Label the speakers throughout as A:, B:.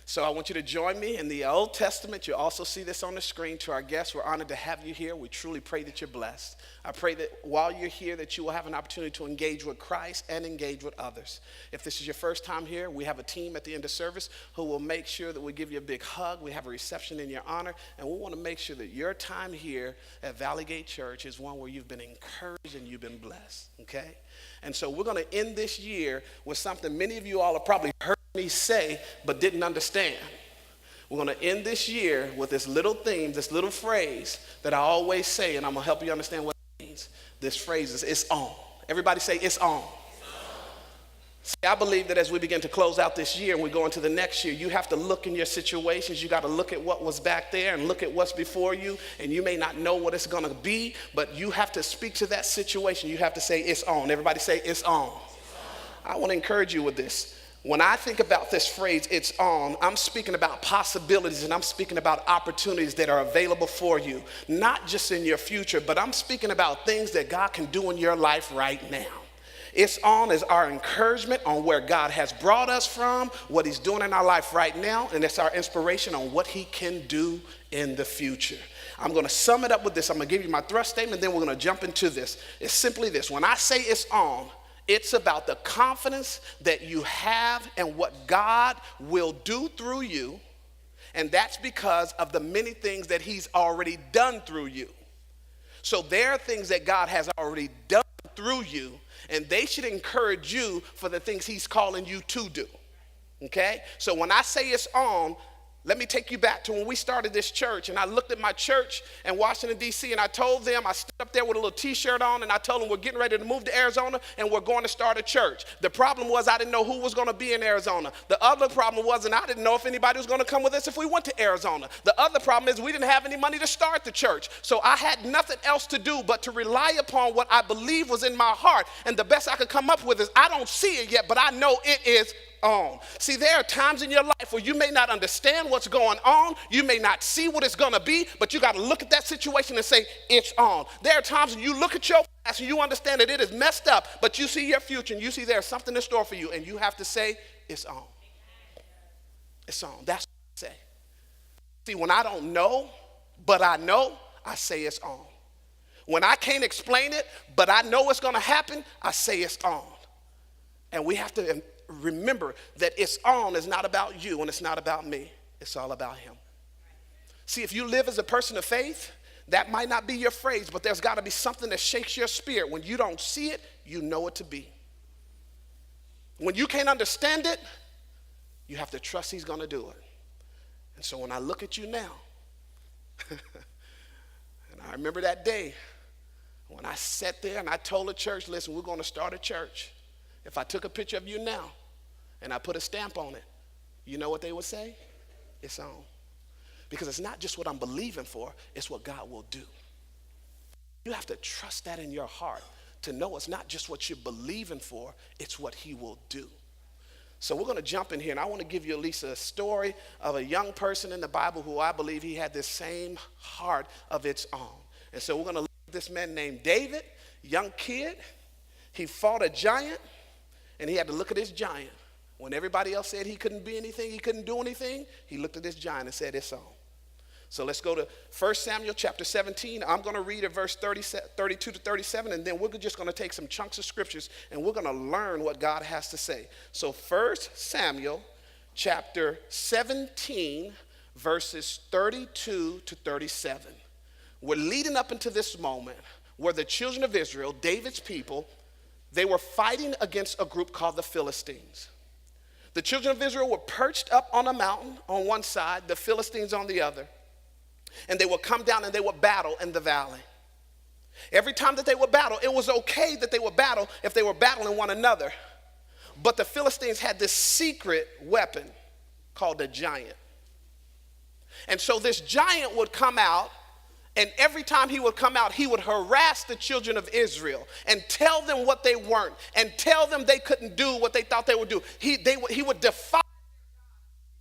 A: So I want you to join me in the Old Testament. You also see this on the screen. To our guests, we're honored to have you here. We truly pray that you're blessed. I pray that while you're here that you will have an opportunity to engage with Christ and engage with others. If this is your first time here, we have a team at the end of service who will make sure that we give you a big hug. We have a reception in your honor, and we want to make sure that your time here at Valley Gate Church is one where you've been encouraged and you've been blessed, okay? And so we're going to end this year with something many of you all have probably heard me say but didn't understand. We're going to end this year with this little theme, this little phrase that I always say, and I'm going to help you understand what it means. This phrase is, it's on. Everybody say, it's on. See, I believe that as we begin to close out this year and we go into the next year, you have to look in your situations. You got to look at what was back there and look at what's before you. And you may not know what it's going to be, but you have to speak to that situation. You have to say, it's on. Everybody say, it's on. I want to encourage you with this. When I think about this phrase, it's on, I'm speaking about possibilities and I'm speaking about opportunities that are available for you, not just in your future, but I'm speaking about things that God can do in your life right now. It's on is our encouragement on where God has brought us from, what he's doing in our life right now, and it's our inspiration on what he can do in the future. I'm going to sum it up with this. I'm going to give you my thrust statement, then we're going to jump into this. It's simply this. When I say it's on, it's about the confidence that you have in what God will do through you, and that's because of the many things that he's already done through you. So there are things that God has already done through you, and they should encourage you for the things he's calling you to do, okay? So when I say it's on, let me take you back to when we started this church, and I looked at my church in Washington, D.C., and I told them, I stood up there with a little T-shirt on, and I told them we're getting ready to move to Arizona, and we're going to start a church. The problem was I didn't know who was going to be in Arizona. The other problem was, and I didn't know if anybody was going to come with us if we went to Arizona. The other problem is we didn't have any money to start the church, so I had nothing else to do but to rely upon what I believe was in my heart, and the best I could come up with is I don't see it yet, but I know it is on. See, there are times in your life where you may not understand what's going on. You may not see what it's going to be, but you got to look at that situation and say, it's on. There are times when you look at your past and you understand that it is messed up, but you see your future and you see there's something in store for you, and you have to say, it's on. It's on. That's what I say. See, when I don't know, but I know, I say it's on. When I can't explain it, but I know it's going to happen, I say it's on. And we have to remember that it's on is not about you and it's not about me. It's all about him. See, if you live as a person of faith, that might not be your phrase, but there's got to be something that shakes your spirit. When you don't see it, you know it to be. When you can't understand it, you have to trust he's going to do it. And so when I look at you now, and I remember that day when I sat there and I told the church, listen, we're going to start a church. If I took a picture of you now and I put a stamp on it, you know what they would say? It's on. Because it's not just what I'm believing for, it's what God will do. You have to trust that in your heart to know it's not just what you're believing for, it's what he will do. So we're going to jump in here, and I want to give you at least a story of a young person in the Bible who I believe he had this same heart of its on. And so we're going to look at this man named David, young kid. He fought a giant. And he had to look at his giant. When everybody else said he couldn't be anything, he couldn't do anything, he looked at this giant and said, it's on. So let's go to 1 Samuel chapter 17. I'm going to read at verse 32 to 37, and then we're just going to take some chunks of scriptures, and we're going to learn what God has to say. So 1 Samuel chapter 17, verses 32 to 37. We're leading up into this moment where the children of Israel, David's people, they were fighting against a group called the Philistines. The children of Israel were perched up on a mountain on one side, the Philistines on the other. And they would come down and they would battle in the valley. Every time that they would battle, it was okay that they would battle if they were battling one another. But the Philistines had this secret weapon called a giant. And so this giant would come out, and every time he would come out, he would harass the children of Israel and tell them what they weren't and tell them they couldn't do what they thought they would do. He would defy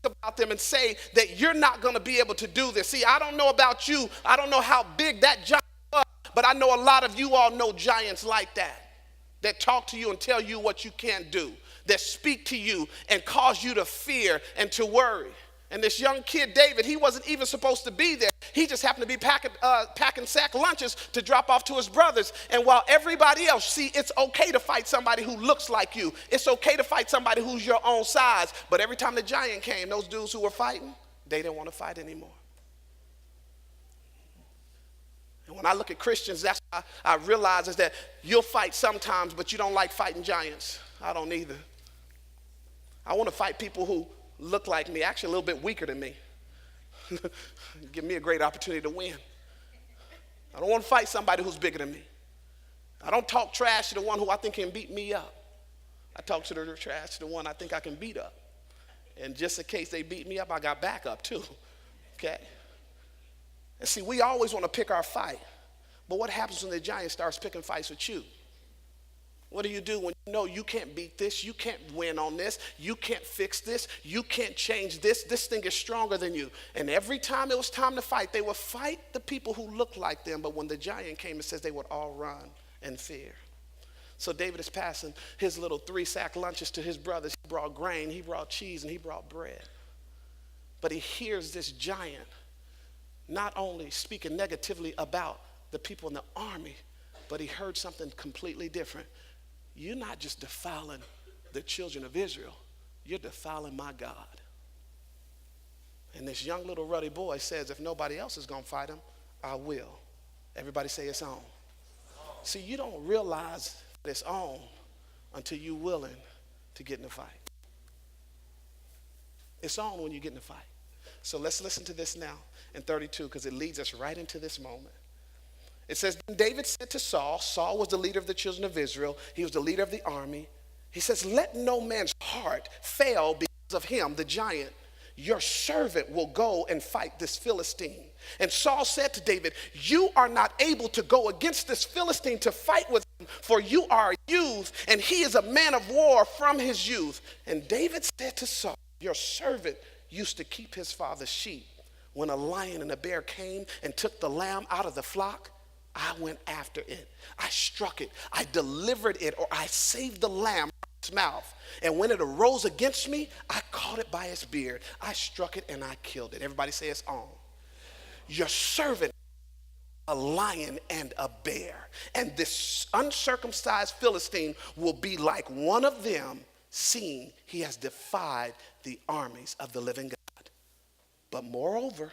A: about them and say that you're not going to be able to do this. See, I don't know about you. I don't know how big that giant was, but I know a lot of you all know giants like that talk to you and tell you what you can't do, that speak to you and cause you to fear and to worry. And this young kid, David, he wasn't even supposed to be there. He just happened to be packing sack lunches to drop off to his brothers. And while everybody else, see, it's okay to fight somebody who looks like you. It's okay to fight somebody who's your own size. But every time the giant came, those dudes who were fighting, they didn't want to fight anymore. And when I look at Christians, that's what I realize is that you'll fight sometimes, but you don't like fighting giants. I don't either. I want to fight people who look like me, actually a little bit weaker than me. Give me a great opportunity to win. I don't want to fight somebody who's bigger than me. I don't talk trash to the one who I think can beat me up. I talk to the trash to the one I think I can beat up. And just in case they beat me up, I got backup too. Okay? And see, we always want to pick our fight. But what happens when the giant starts picking fights with you? What do you do when you know you can't beat this, you can't win on this, you can't fix this, you can't change this, this thing is stronger than you? And every time it was time to fight, they would fight the people who looked like them, but when the giant came, it says they would all run in fear. So David is passing his little 3-sack lunches to his brothers. He brought grain, he brought cheese, and he brought bread. But he hears this giant not only speaking negatively about the people in the army, but he heard something completely different. You're not just defiling the children of Israel, you're defiling my God. And this young little ruddy boy says, if nobody else is going to fight him, I will. Everybody say it's on. See, you don't realize it's on until you're willing to get in the fight. It's on when you get in the fight. So let's listen to this now in 32 because it leads us right into this moment. It says, David said to Saul, Saul was the leader of the children of Israel. He was the leader of the army. He says, let no man's heart fail because of him, the giant. Your servant will go and fight this Philistine. And Saul said to David, you are not able to go against this Philistine to fight with him, for you are a youth, and he is a man of war from his youth. And David said to Saul, your servant used to keep his father's sheep. When a lion and a bear came and took the lamb out of the flock, I went after it. I struck it. I delivered it, or I saved the lamb from its mouth. And when it arose against me, I caught it by its beard. I struck it and I killed it. Everybody say it's on. Your servant, a lion and a bear. And this uncircumcised Philistine will be like one of them, seeing he has defied the armies of the living God. But moreover,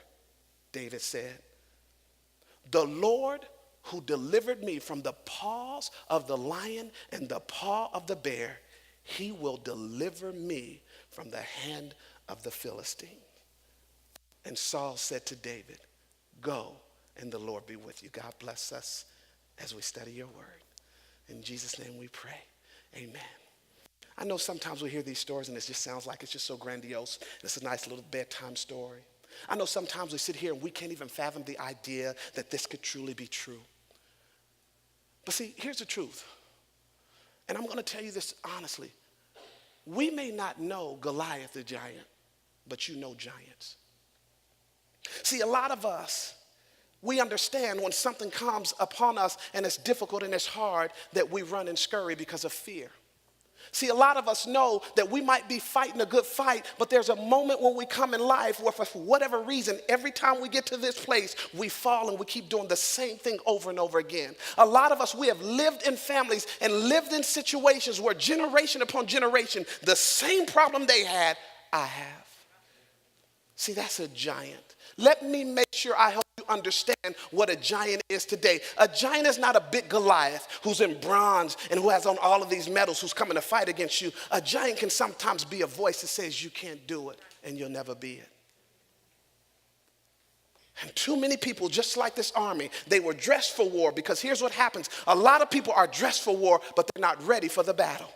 A: David said, the Lord who delivered me from the paws of the lion and the paw of the bear, he will deliver me from the hand of the Philistine. And Saul said to David, go, and the Lord be with you. God bless us as we study your word. In Jesus' name we pray. Amen. I know sometimes we hear these stories and it just sounds like it's just so grandiose. It's a nice little bedtime story. I know sometimes we sit here and we can't even fathom the idea that this could truly be true. But see, here's the truth. And I'm going to tell you this honestly. We may not know Goliath the giant, but you know giants. See, a lot of us, we understand when something comes upon us and it's difficult and it's hard that we run and scurry because of fear. See, a lot of us know that we might be fighting a good fight, but there's a moment when we come in life where for whatever reason, every time we get to this place, we fall and we keep doing the same thing over and over again. A lot of us, we have lived in families and lived in situations where generation upon generation, the same problem they had, I have. See, that's a giant. Let me make sure I help you understand what a giant is today. A giant is not a big Goliath who's in bronze and who has on all of these medals who's coming to fight against you. A giant can sometimes be a voice that says you can't do it and you'll never be it. And too many people, just like this army, they were dressed for war because here's what happens. A lot of people are dressed for war, but they're not ready for the battle.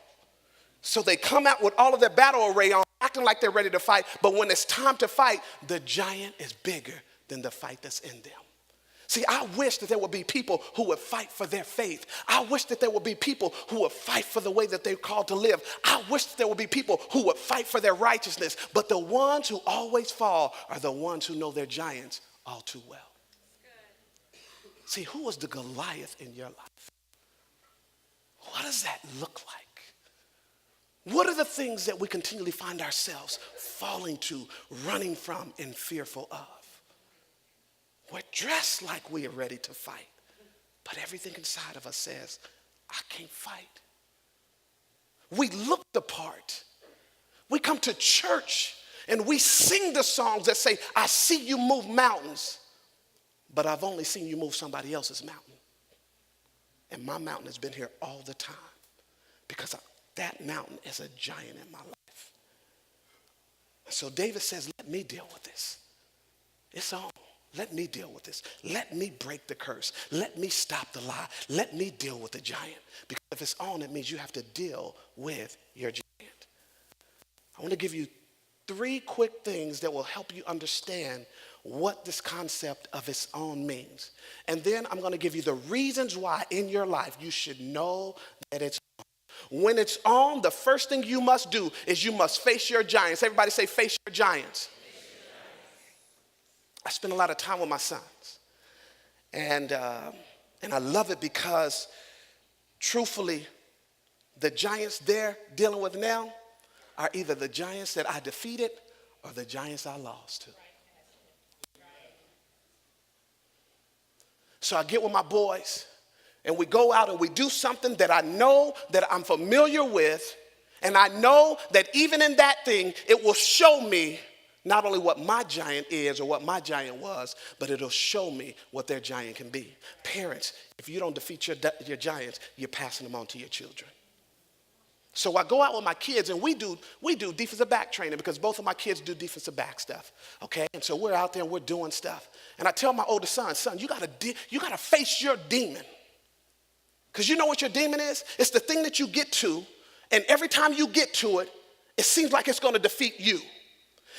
A: So they come out with all of their battle array on, acting like they're ready to fight, but when it's time to fight, the giant is bigger than the fight that's in them. See, I wish that there would be people who would fight for their faith. I wish that there would be people who would fight for the way that they're called to live. I wish that there would be people who would fight for their righteousness. But the ones who always fall are the ones who know their giants all too well. See, who was the Goliath in your life? What does that look like? What are the things that we continually find ourselves falling to, running from, and fearful of? We're dressed like we are ready to fight, but everything inside of us says, I can't fight. We look the part. We come to church and we sing the songs that say, I see you move mountains, but I've only seen you move somebody else's mountain. And my mountain has been here all the time because that mountain is a giant in my life. So David says, let me deal with this. It's on. Let me deal with this. Let me break the curse. Let me stop the lie. Let me deal with the giant. Because if it's on, it means you have to deal with your giant. I want to give you 3 quick things that will help you understand what this concept of its own means. And then I'm going to give you the reasons why in your life you should know that it's on. When it's on, the first thing you must do is you must face your giants. Everybody say, face your giants. I spend a lot of time with my sons. And I love it because, truthfully, the giants they're dealing with now are either the giants that I defeated or the giants I lost to. So I get with my boys, and we go out and we do something that I know that I'm familiar with, and I know that even in that thing, it will show me not only what my giant is or what my giant was, but it'll show me what their giant can be. Parents, if you don't defeat your giants, you're passing them on to your children. So I go out with my kids, and we do defensive back training because both of my kids do defensive back stuff, okay? And so we're out there and we're doing stuff. And I tell my oldest son, you gotta face your demon. Because you know what your demon is? It's the thing that you get to, and every time you get to it, it seems like it's gonna defeat you.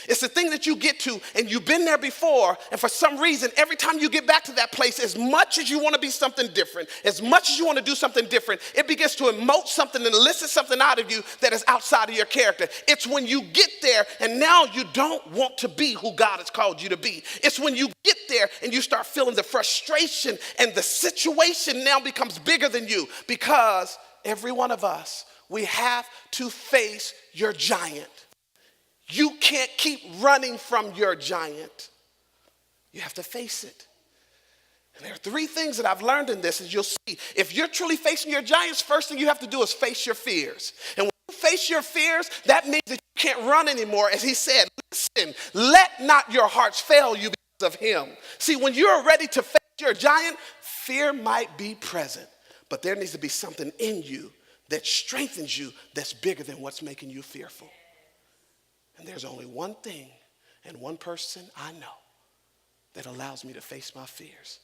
A: It's the thing that you get to, and you've been there before, and for some reason, every time you get back to that place, as much as you want to be something different, as much as you want to do something different, it begins to emote something and elicit something out of you that is outside of your character. It's when you get there, and now you don't want to be who God has called you to be. It's when you get there, and you start feeling the frustration, and the situation now becomes bigger than you, because every one of us, we have to face your giant. You can't keep running from your giant. You have to face it. And there are 3 things that I've learned in this, as you'll see. If you're truly facing your giants, first thing you have to do is face your fears. And when you face your fears, that means that you can't run anymore. As he said, listen, let not your hearts fail you because of him. See, when you're ready to face your giant, fear might be present, but there needs to be something in you that strengthens you that's bigger than what's making you fearful. And there's only one thing and one person I know that allows me to face my fears.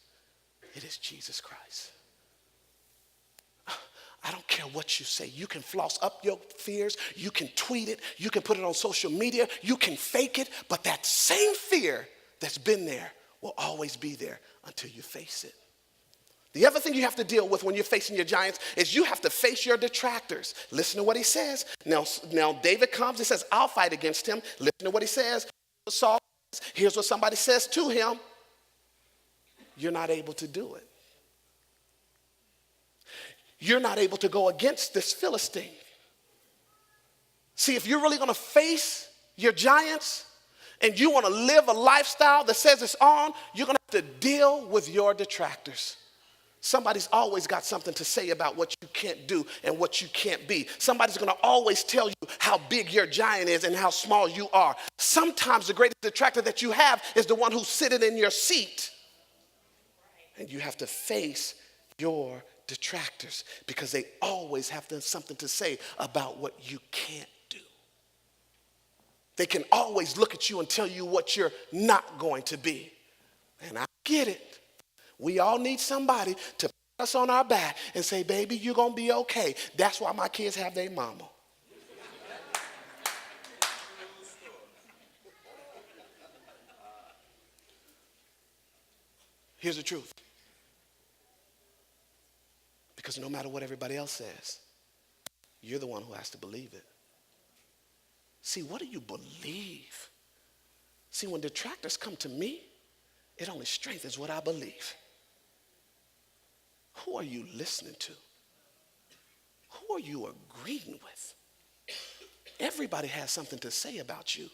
A: It is Jesus Christ. I don't care what you say. You can floss up your fears. You can tweet it. You can put it on social media. You can fake it. But that same fear that's been there will always be there until you face it. The other thing you have to deal with when you're facing your giants is you have to face your detractors. Listen to what he says. Now David comes and says, I'll fight against him. Listen to what he says. Saul, here's what somebody says to him. You're not able to do it. You're not able to go against this Philistine. See, if you're really going to face your giants and you want to live a lifestyle that says it's on, you're going to have to deal with your detractors. Somebody's always got something to say about what you can't do and what you can't be. Somebody's going to always tell you how big your giant is and how small you are. Sometimes the greatest detractor that you have is the one who's sitting in your seat. And you have to face your detractors because they always have something to say about what you can't do. They can always look at you and tell you what you're not going to be. And I get it. We all need somebody to put us on our back and say, baby, you're going to be okay. That's why my kids have their mama. Here's the truth. Because no matter what everybody else says, you're the one who has to believe it. See, what do you believe? See, when detractors come to me, it only strengthens what I believe. Who are you listening to? Who are you agreeing with? Everybody has something to say about you,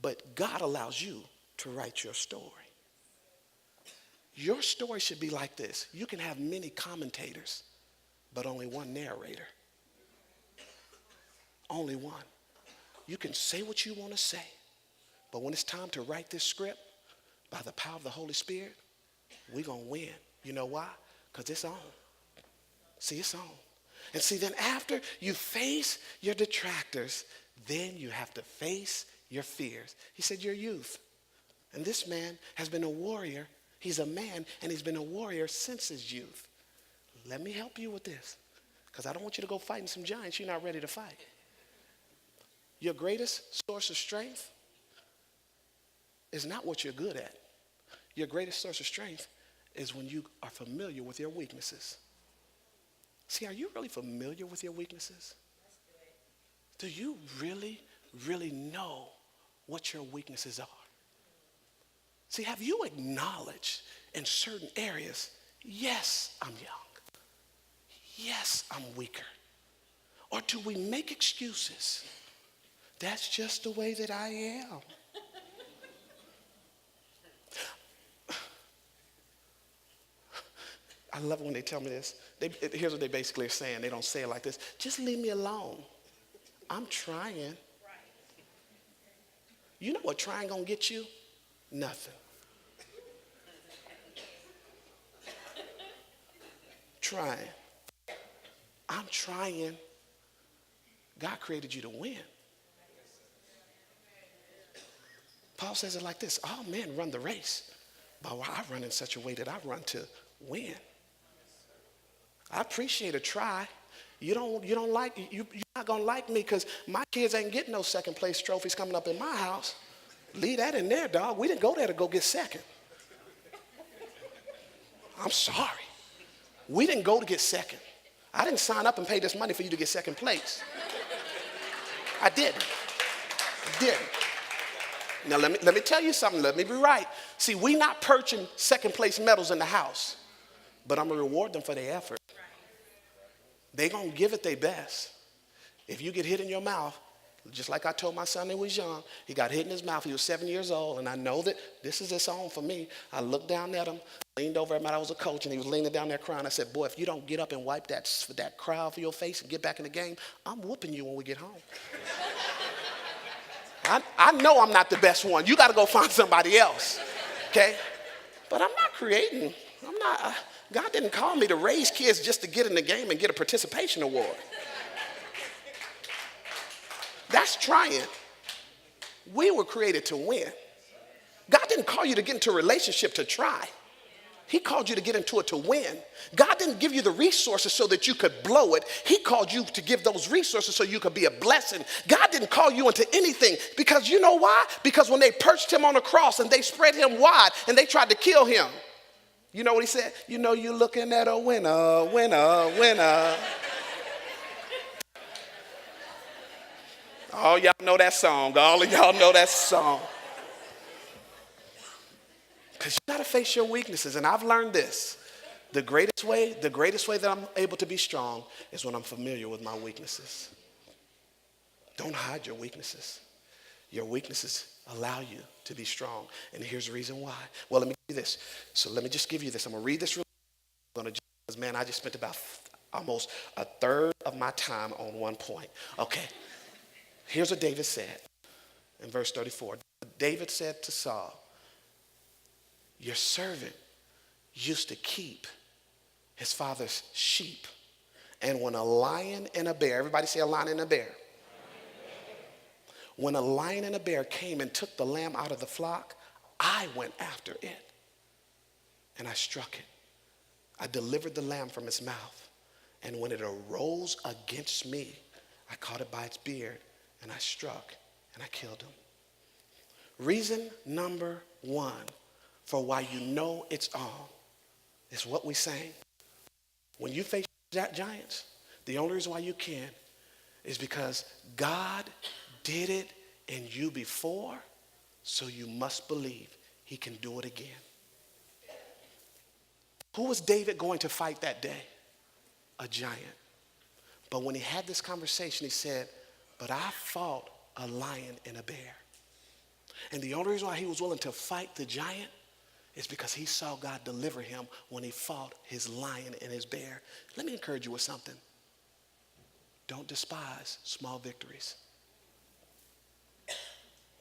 A: but God allows you to write your story. Your story should be like this. You can have many commentators, but only one narrator. Only one. You can say what you want to say, but when it's time to write this script, by the power of the Holy Spirit, we're going to win. You know why? Because it's on. See, it's on. And see, then after you face your detractors, then you have to face your fears. He said, your youth. And this man has been a warrior. He's a man, and he's been a warrior since his youth. Let me help you with this, because I don't want you to go fighting some giants you're not ready to fight. Your greatest source of strength is not what you're good at. Your greatest source of strength is when you are familiar with your weaknesses. See, are you really familiar with your weaknesses? Do you really, really know what your weaknesses are? See, have you acknowledged in certain areas, yes, I'm young. Yes, I'm weaker. Or do we make excuses? That's just the way that I am. I love it when they tell me this. Here's what they basically are saying. They don't say it like this. Just leave me alone. I'm trying. You know what trying gonna get you? Nothing. Trying. I'm trying. God created you to win. Paul says it like this. All men run the race, but I run in such a way that I run to win. I appreciate a try. You're not gonna like me because my kids ain't getting no second place trophies coming up in my house. Leave that in there, dog. We didn't go there to go get second. I'm sorry. We didn't go to get second. I didn't sign up and pay this money for you to get second place. I didn't. Now let me tell you something. Let me be right. See, we not purchasing second place medals in the house, but I'm gonna reward them for their effort. They gonna give it their best. If you get hit in your mouth, just like I told my son when he was young, he got hit in his mouth. He was 7 years old, and I know that this is his own for me. I looked down at him, leaned over at him. I was a coach, and he was leaning down there crying. I said, boy, if you don't get up and wipe that cry off of your face and get back in the game, I'm whooping you when we get home. I know I'm not the best one. You got to go find somebody else, okay? But I'm not creating. God didn't call me to raise kids just to get in the game and get a participation award. That's trying. We were created to win. God didn't call you to get into a relationship to try. He called you to get into it to win. God didn't give you the resources so that you could blow it. He called you to give those resources so you could be a blessing. God didn't call you into anything because you know why? Because when they perched him on the cross and they spread him wide and they tried to kill him, you know what he said? You know you're looking at a winner, winner, winner. All y'all know that song. All of y'all know that song. Because you got to face your weaknesses. And I've learned this. The greatest way that I'm able to be strong is when I'm familiar with my weaknesses. Don't hide your weaknesses. Your weaknesses allow you to be strong. And here's the reason why. Well, let me give you this. So let me just give you this. I'm going to read this real quick. Because, man, I just spent about almost a third of my time on one point. Okay. Here's what David said in verse 34. David said to Saul, your servant used to keep his father's sheep. And when a lion and a bear, everybody say a lion and a bear. When a lion and a bear came and took the lamb out of the flock, I went after it and I struck it. I delivered the lamb from its mouth. And when it arose against me, I caught it by its beard and I struck and I killed him. Reason number one for why you know it's on is what we sang. When you face giants, the only reason why you can is because God did it in you before, so you must believe he can do it again. Who was David going to fight that day? A giant. But when he had this conversation, he said, but I fought a lion and a bear. And the only reason why he was willing to fight the giant is because he saw God deliver him when he fought his lion and his bear. Let me encourage you with something. Don't despise small victories.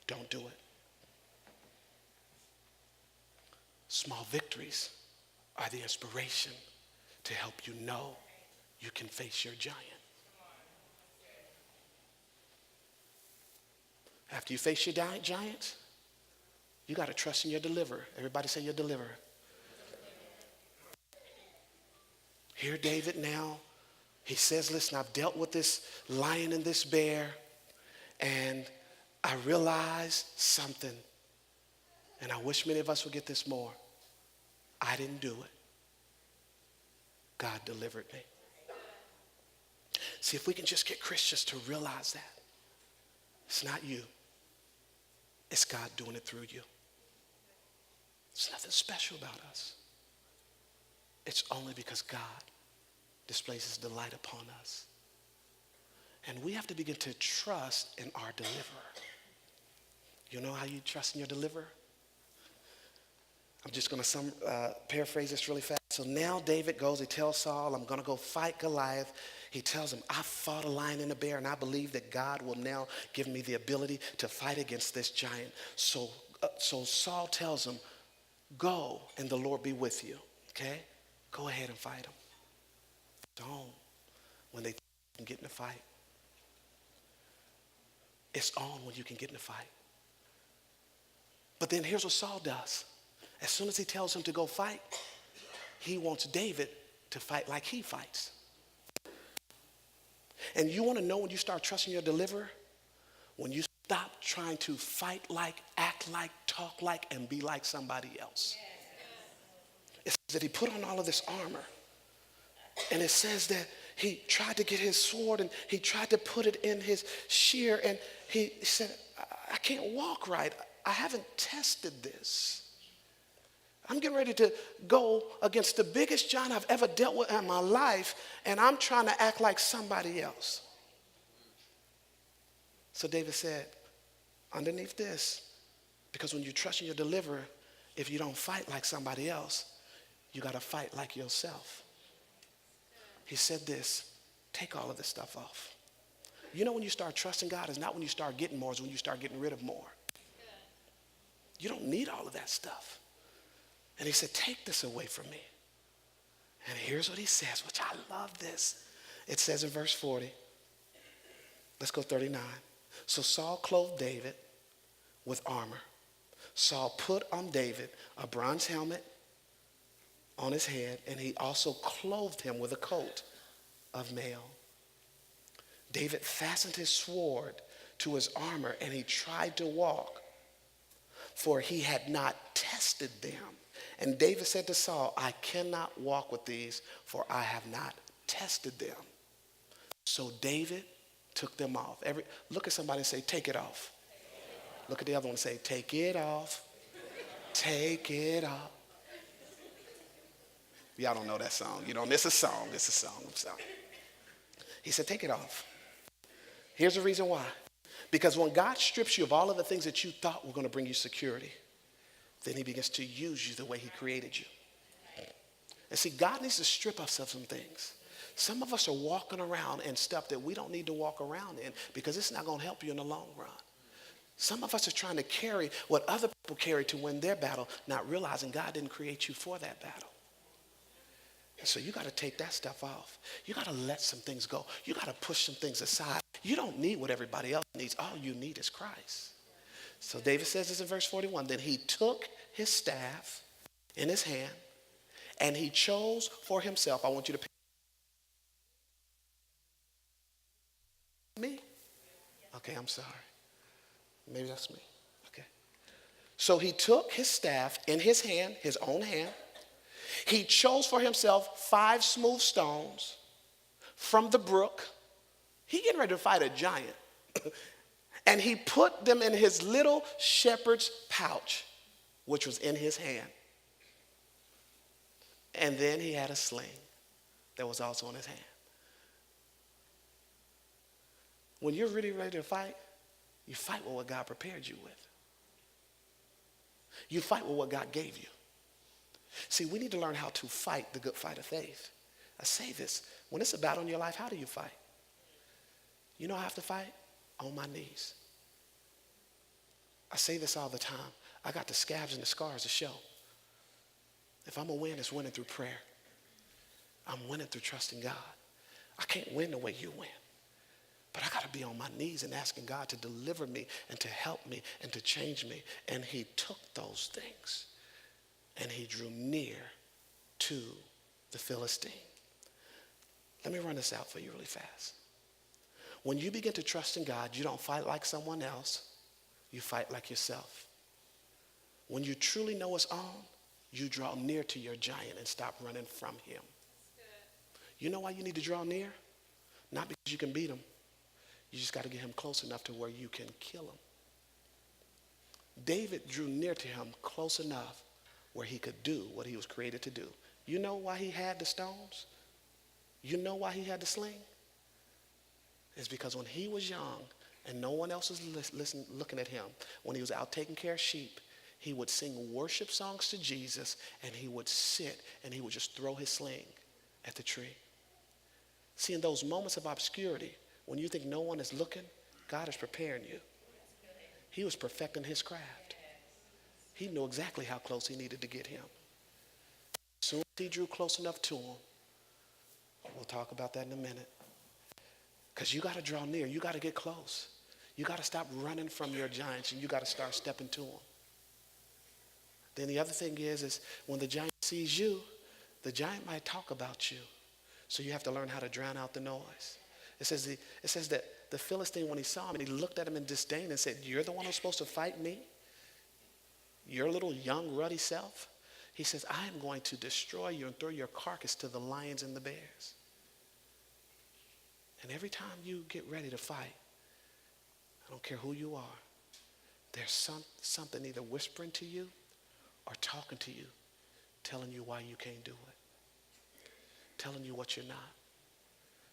A: Don't do it. Small victories are the inspiration to help you know you can face your giant. After you face your giants, you got to trust in your deliverer. Everybody say your deliverer. Here David now, he says, listen, I've dealt with this lion and this bear, and I realized something, and I wish many of us would get this more. I didn't do it. God delivered me. See, if we can just get Christians to realize that. It's not you. It's God doing it through you. There's nothing special about us. It's only because God displays his delight upon us. And we have to begin to trust in our deliverer. You know how you trust in your deliverer? I'm just going to paraphrase this really fast. So now David goes, he tells Saul, I'm going to go fight Goliath. He tells him, I fought a lion and a bear, and I believe that God will now give me the ability to fight against this giant. So Saul tells him, go and the Lord be with you. Okay? Go ahead and fight him. Don't when they can get in a fight. It's on when you can get in a fight. But then here's what Saul does. As soon as he tells him to go fight, he wants David to fight like he fights. And you want to know when you start trusting your deliverer? When you stop trying to fight like, act like, talk like, and be like somebody else. It says that he put on all of this armor. And it says that he tried to get his sword and he tried to put it in his shear. And he said, I can't walk right. I haven't tested this. I'm getting ready to go against the biggest giant I've ever dealt with in my life, and I'm trying to act like somebody else. So David said, underneath this, because when you trust in your deliverer, if you don't fight like somebody else, you got to fight like yourself. He said this, take all of this stuff off. You know when you start trusting God, it's not when you start getting more, it's when you start getting rid of more. You don't need all of that stuff. And he said, take this away from me. And here's what he says, which I love this. It says in verse 40, let's go 39. So Saul clothed David with armor. Saul put on David a bronze helmet on his head, and he also clothed him with a coat of mail. David fastened his sword to his armor, and he tried to walk, for he had not tested them. And David said to Saul, I cannot walk with these, for I have not tested them. So David took them off. Look at somebody and say, take it off. Look at the other one and say, take it off. Take it off. Y'all don't know that song. You know, it's a song. It's a song. I'm sorry. He said, take it off. Here's the reason why. Because when God strips you of all of the things that you thought were going to bring you security, then he begins to use you the way he created you. And see, God needs to strip us of some things. Some of us are walking around in stuff that we don't need to walk around in because it's not going to help you in the long run. Some of us are trying to carry what other people carry to win their battle, not realizing God didn't create you for that battle. And so you got to take that stuff off. You got to let some things go. You got to push some things aside. You don't need what everybody else needs. All you need is Christ. So David says this in verse 41. Then he took his staff in his hand and he chose for himself. I want you to pick me. Okay, I'm sorry. Maybe that's me. Okay. So he took his staff in his hand, his own hand. He chose for himself 5 smooth stones from the brook. He getting ready to fight a giant. And he put them in his little shepherd's pouch, which was in his hand. And then he had a sling that was also in his hand. When you're really ready to fight, you fight with what God prepared you with. You fight with what God gave you. See, we need to learn how to fight the good fight of faith. I say this, when it's a battle in your life, how do you fight? You know how I have to fight? On my knees. I say this all the time. I got the scabs and the scars to show. If I'm going to win, it's winning through prayer. I'm winning through trusting God. I can't win the way you win. But I got to be on my knees and asking God to deliver me and to help me and to change me. And he took those things and he drew near to the Philistine. Let me run this out for you really fast. When you begin to trust in God, you don't fight like someone else. You fight like yourself. When you truly know what's on, you draw near to your giant and stop running from him. You know why you need to draw near? Not because you can beat him. You just got to get him close enough to where you can kill him. David drew near to him close enough where he could do what he was created to do. You know why he had the stones? You know why he had the sling? It's because when he was young and no one else was looking at him, when he was out taking care of sheep, he would sing worship songs to Jesus, and he would sit and he would just throw his sling at the tree. See, in those moments of obscurity, when you think no one is looking, God is preparing you. He was perfecting his craft. He knew exactly how close he needed to get him. As soon as he drew close enough to him, we'll talk about that in a minute. Because you got to draw near. You got to get close. You got to stop running from your giants, and you got to start stepping to them. Then the other thing is when the giant sees you, the giant might talk about you. So you have to learn how to drown out the noise. It says that the Philistine, when he saw him, and he looked at him in disdain and said, "You're the one who's supposed to fight me? Your little young ruddy self?" He says, "I am going to destroy you and throw your carcass to the lions and the bears." And every time you get ready to fight, I don't care who you are, there's something either whispering to you or talking to you, telling you why you can't do it, telling you what you're not,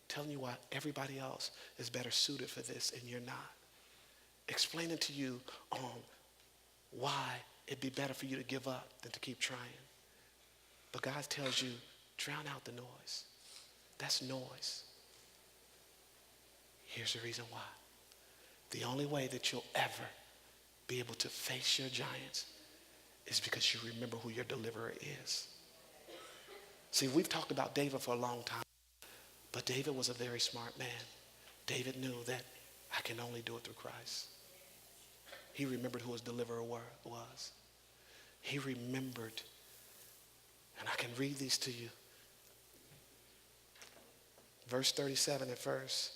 A: telling you why everybody else is better suited for this and you're not, explaining to you on why it'd be better for you to give up than to keep trying. But God tells you, drown out the noise. That's noise. Here's the reason why. The only way that you'll ever be able to face your giants is because you remember who your deliverer is. See, we've talked about David for a long time, but David was a very smart man. David knew that I can only do it through Christ. He remembered who his deliverer was. He remembered, and I can read these to you. Verse 37 at first.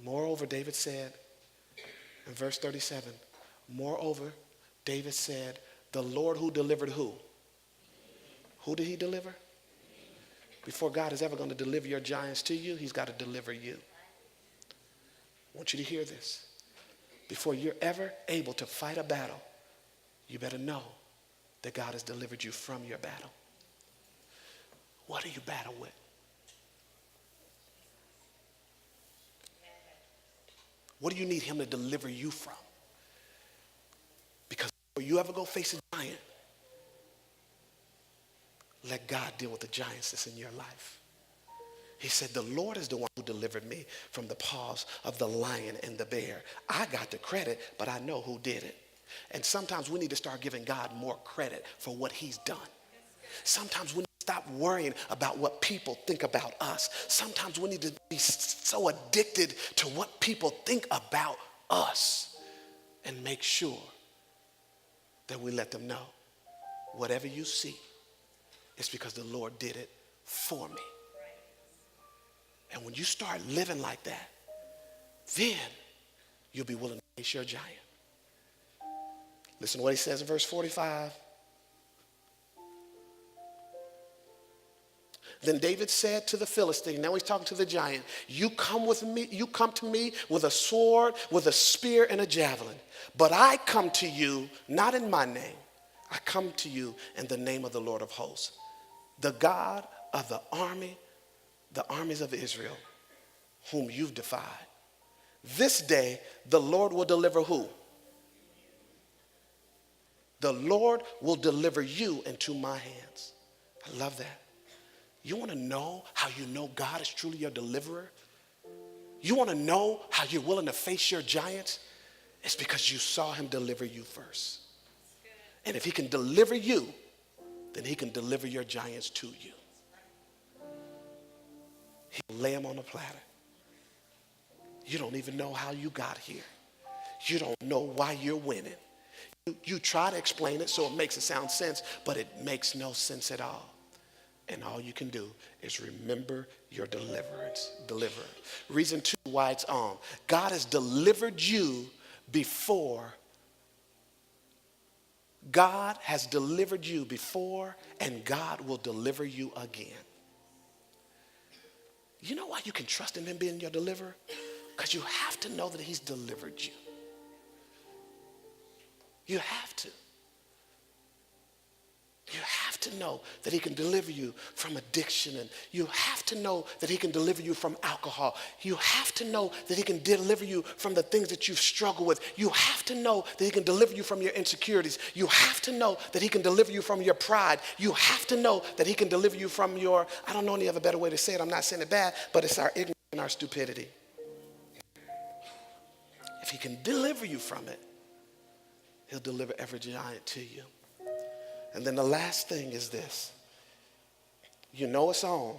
A: Moreover, David said, in verse 37, moreover, David said, the Lord who delivered who? Who did he deliver? Before God is ever going to deliver your giants to you, he's got to deliver you. I want you to hear this. Before you're ever able to fight a battle, you better know that God has delivered you from your battle. What do you battle with? What do you need him to deliver you from? Because before you ever go face a giant, let God deal with the giants that's in your life. He said, the Lord is the one who delivered me from the paws of the lion and the bear. I got the credit, but I know who did it. And sometimes we need to start giving God more credit for what he's done. Sometimes we need to stop worrying about what people think about us. Sometimes we need to be so addicted to what people think about us and make sure that we let them know whatever you see, it's because the Lord did it for me. And when you start living like that, then you'll be willing to face your giant. Listen to what he says in verse 45. Then David said to the Philistine, now he's talking to the giant, you come to me with a sword, with a spear and a javelin. But I come to you not in my name. I come to you in the name of the Lord of hosts, the God of the armies of Israel, whom you've defied. This day, the Lord will deliver who? The Lord will deliver you into my hands. I love that. You want to know how you know God is truly your deliverer? You want to know how you're willing to face your giants? It's because you saw him deliver you first. And if he can deliver you, then he can deliver your giants to you. He'll lay them on a platter. You don't even know how you got here. You don't know why you're winning. You try to explain it so it makes it sound sense, but it makes no sense at all. And all you can do is remember your deliverer. Reason 2 why it's on. God has delivered you before. God has delivered you before, and God will deliver you again. You know why you can trust in him being your deliverer? Because you have to know that he's delivered you. You have to. You have to know that he can deliver you from addiction, and you have to know that he can deliver you from alcohol. You have to know that he can deliver you from the things that you've struggled with. You have to know that he can deliver you from your insecurities. You have to know that he can deliver you from your pride. You have to know that he can deliver you from your, I don't know any other better way to say it. I'm not saying it bad, but it's our ignorance and our stupidity. If he can deliver you from it, he'll deliver every giant to you. And then the last thing is this. You know it's on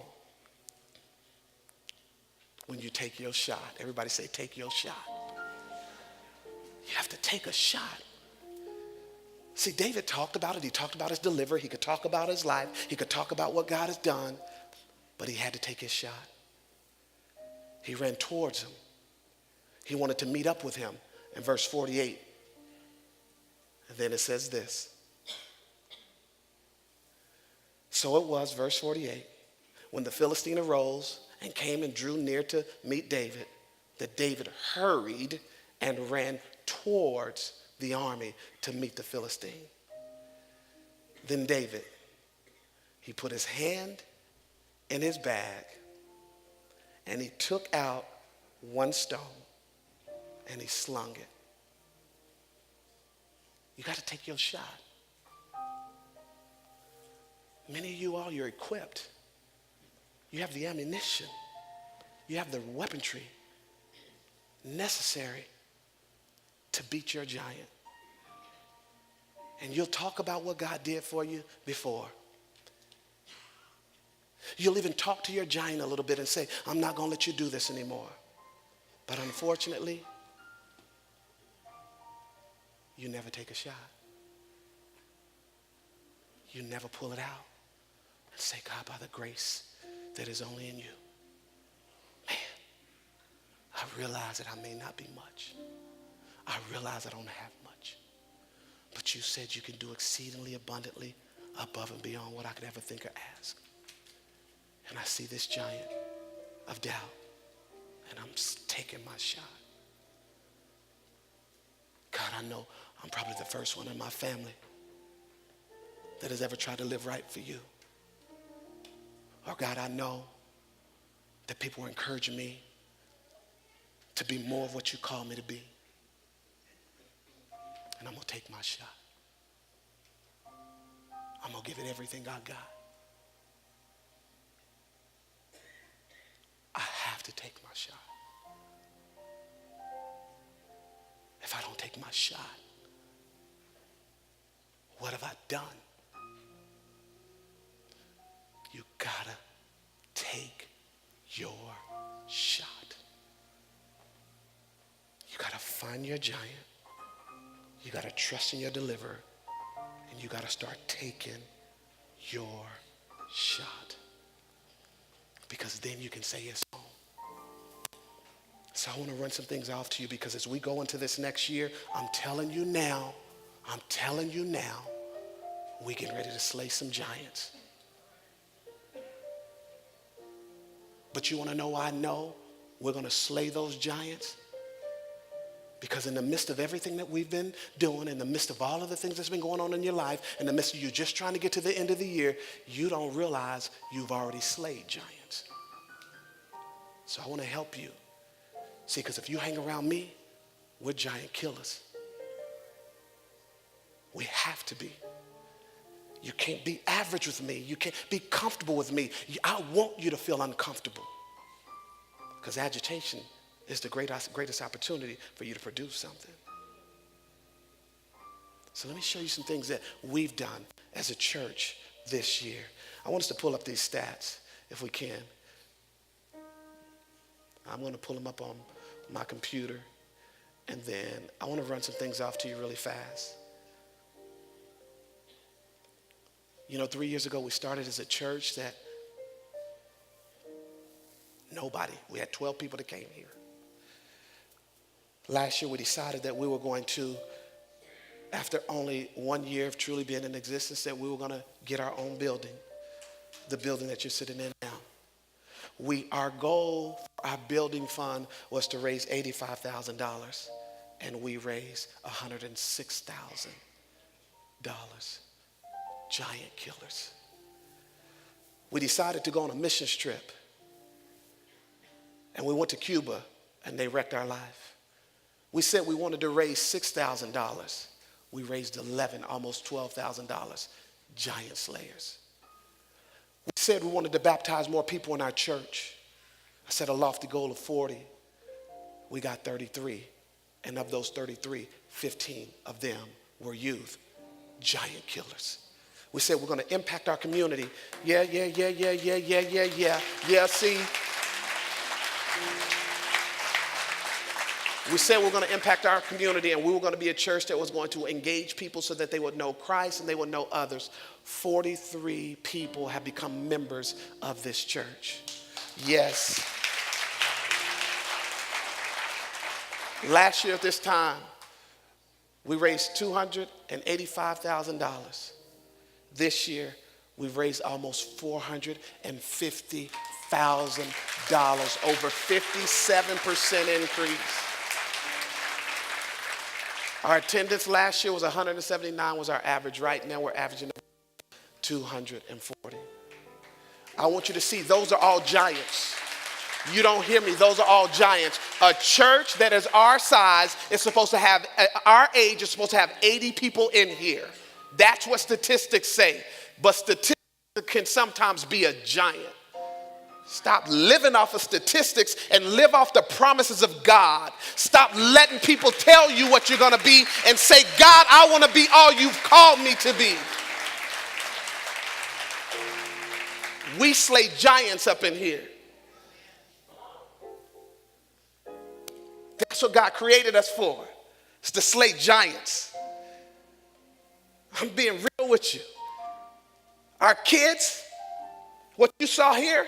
A: when you take your shot. Everybody say, take your shot. You have to take a shot. See, David talked about it. He talked about his deliverer. He could talk about his life. He could talk about what God has done. But he had to take his shot. He ran towards him. He wanted to meet up with him in verse 48. And then it says this. So it was, verse 48, when the Philistine arose and came and drew near to meet David, that David hurried and ran towards the army to meet the Philistine. Then David, he put his hand in his bag and he took out one stone and he slung it. You got to take your shot. Many of you all, you're equipped. You have the ammunition. You have the weaponry necessary to beat your giant. And you'll talk about what God did for you before. You'll even talk to your giant a little bit and say, I'm not going to let you do this anymore. But unfortunately, you never take a shot. You never pull it out and say, God, by the grace that is only in you, man, I realize that I may not be much. I realize I don't have much. But you said you can do exceedingly abundantly above and beyond what I could ever think or ask. And I see this giant of doubt, and I'm taking my shot. God, I know I'm probably the first one in my family that has ever tried to live right for you. Or God, I know that people were encouraging me to be more of what you call me to be. And I'm going to take my shot. I'm going to give it everything I got. I have to take my shot. If I don't take my shot, what have I done? You gotta take your shot. You gotta find your giant. You gotta trust in your deliverer. And you gotta start taking your shot. Because then you can say it's home. So I want to run some things off to you, because as we go into this next year, I'm telling you now, we get ready to slay some giants. But you want to know why I know we're going to slay those giants? Because in the midst of everything that we've been doing, in the midst of all of the things that's been going on in your life, in the midst of you just trying to get to the end of the year, you don't realize you've already slayed giants. So I want to help you See, because if you hang around me, we're giant killers. We have to be. You can't be average with me. You can't be comfortable with me. I want you to feel uncomfortable. Because agitation is the greatest opportunity for you to produce something. So let me show you some things that we've done as a church this year. I want us to pull up these stats if we can. I'm going to pull them up on my computer, and then I want to run some things off to you really fast. You know, 3 years ago, we started as a church that we had 12 people that came here. Last year, we decided that we were going to, after only 1 year of truly being in existence, that we were going to get our own building, the building that you're sitting in now. Our goal for our building fund was to raise $85,000, and we raised $106,000. Giant killers. We decided to go on a mission trip, and we went to Cuba, and they wrecked our life. We said we wanted to raise $6,000. We raised almost $12,000. Giant slayers. We said we wanted to baptize more people in our church. I set a lofty goal of 40. We got 33. And of those 33, 15 of them were youth. Giant killers. We said we're going to impact our community. Yeah, see. We said we're going to impact our community, and we were going to be a church that was going to engage people so that they would know Christ and they would know others. 43 people have become members of this church. Yes. Last year at this time, we raised $285,000. This year, we've raised almost $450,000, over 57% increase. Our attendance last year was 179 was our average. Right now, we're averaging 240. I want you to see those are all giants. You don't hear me. Those are all giants. A church that is our size is supposed to have, our age is supposed to have 80 people in here. That's what statistics say. But statistics can sometimes be a giant. Stop living off of statistics and live off the promises of God. Stop letting people tell you what you're going to be and say, God, I want to be all you've called me to be. We slay giants up in here. That's what God created us for. It's to slay giants. I'm being real with you. Our kids, what you saw here,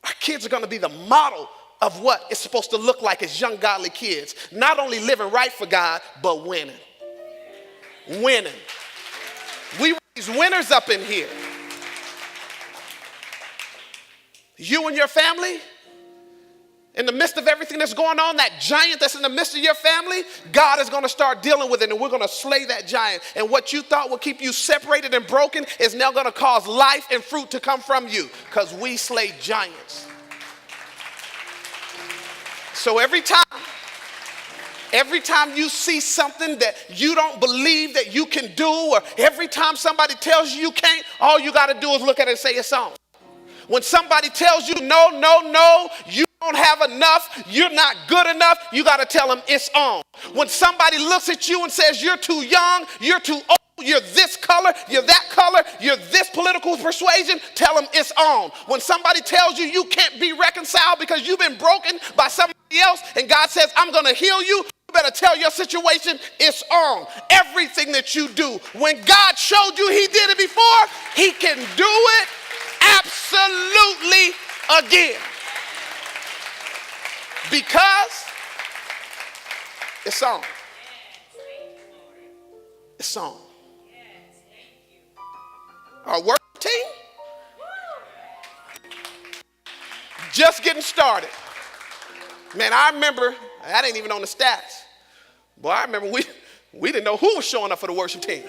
A: our kids are going to be the model of what it's supposed to look like as young godly kids. Not only living right for God, but winning. Winning. We raise winners up in here. You and your family, in the midst of everything that's going on, that giant that's in the midst of your family, God is going to start dealing with it, and we're going to slay that giant. And what you thought would keep you separated and broken is now going to cause life and fruit to come from you, because we slay giants. So every time you see something that you don't believe that you can do, or every time somebody tells you you can't, all you got to do is look at it and say it's on. When somebody tells you no, you don't have enough, you're not good enough, you got to tell them it's on. When somebody looks at you and says you're too young, you're too old, you're this color, you're that color, you're this political persuasion, tell them it's on. When somebody tells you you can't be reconciled because you've been broken by somebody else and God says I'm going to heal you, you better tell your situation it's on. Everything that you do, when God showed you he did it before, he can do it absolutely again. Because it's on. It's on. Our work team, just getting started. Man, I remember, I didn't even on the stats. Boy, I remember we didn't know who was showing up for the worship team.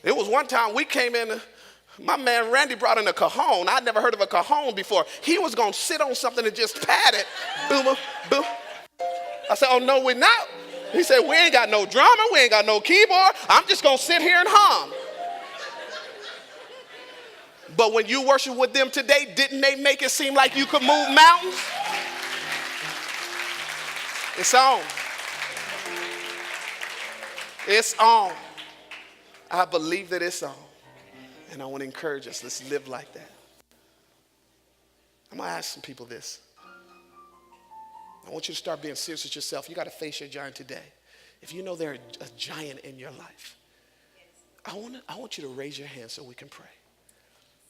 A: It was one time we came in My man Randy brought in a cajon. I'd never heard of a cajon before. He was going to sit on something and just pat it. Boom, boom. I said, oh, no, we're not. He said, we ain't got no drummer. We ain't got no keyboard. I'm just going to sit here and hum. But when you worship with them today, didn't they make it seem like you could move mountains? It's on. It's on. I believe that it's on. And I want to encourage us, let's live like that. I'm going to ask some people this. I want you to start being serious with yourself. You got to face your giant today. If you know there's a giant in your life, I want you to raise your hand so we can pray.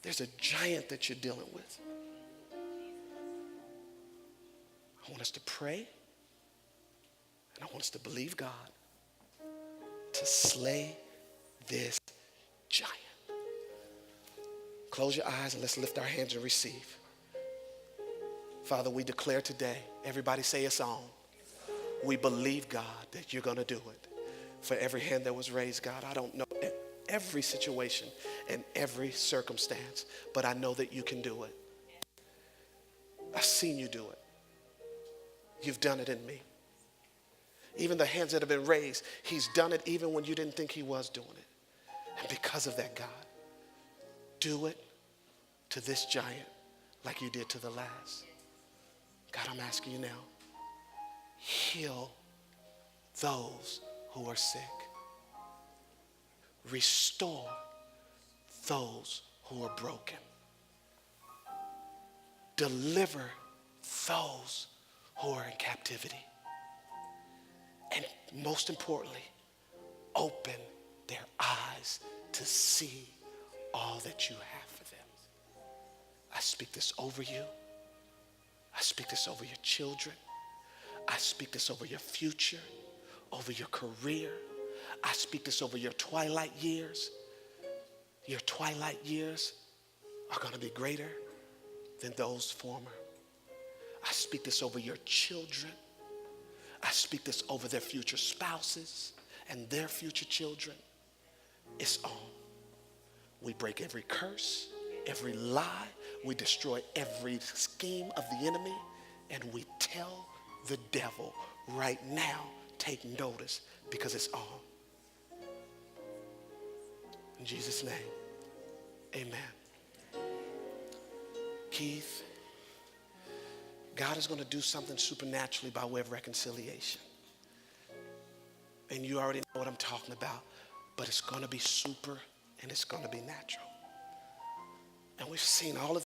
A: There's a giant that you're dealing with. I want us to pray, and I want us to believe God to slay this giant. Close your eyes and let's lift our hands and receive. Father, we declare today, everybody say it's on. We believe, God, that you're going to do it. For every hand that was raised, God, I don't know every situation and every circumstance, but I know that you can do it. I've seen you do it. You've done it in me. Even the hands that have been raised, he's done it even when you didn't think he was doing it. And because of that, God, do it to this giant like you did to the last. God, I'm asking you now, heal those who are sick. Restore those who are broken. Deliver those who are in captivity. And most importantly, open their eyes to see all that you have for them. I speak this over you. I speak this over your children. I speak this over your future, over your career. I speak this over your twilight years. Your twilight years are going to be greater than those former. I speak this over your children. I speak this over their future spouses and their future children. It's on. We break every curse, every lie. We destroy every scheme of the enemy. And we tell the devil right now, take notice because it's on. In Jesus' name, amen. Keith, God is going to do something supernaturally by way of reconciliation. And you already know what I'm talking about, but it's going to be super and it's going to be natural. And we've seen all of